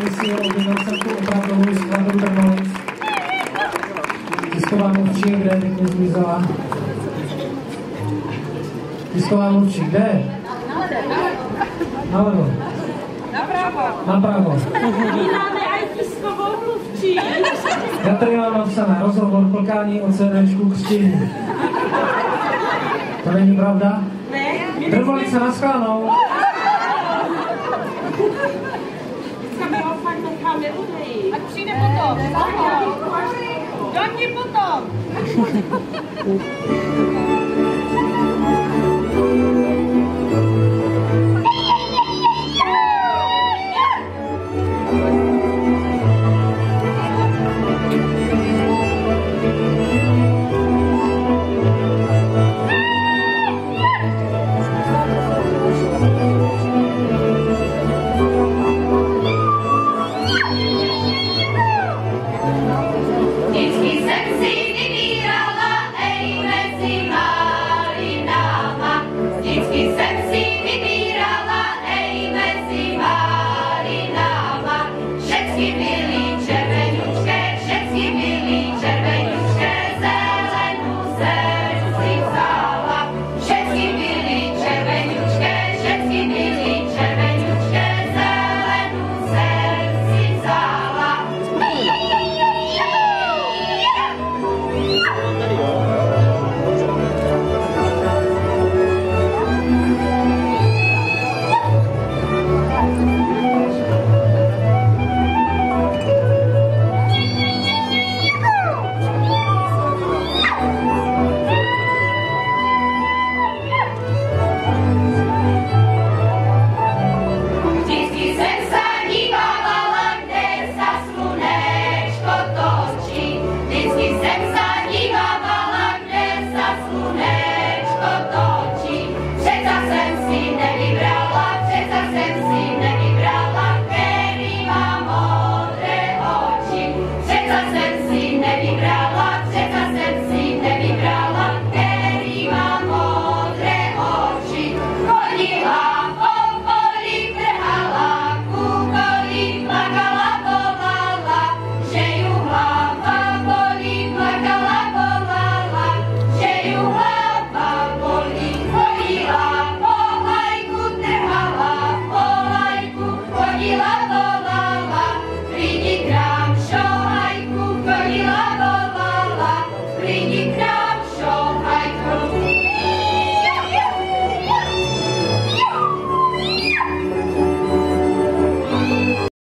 si objednal jsem tu opravdovou skladu Trnolic. Tisková mluvčí, kde pěkně zmizela. Tisková mluvčí, kde? Nalevo. Napravo. My máme aj tiskovou mluvčí. Já tady mám napsané rozhovor plkání o CDčku křtění. To není pravda? Ne. Trnolice na shledanou. Dneska my ho fakt necháme odejít. Ať přijde potom. Do ní potom.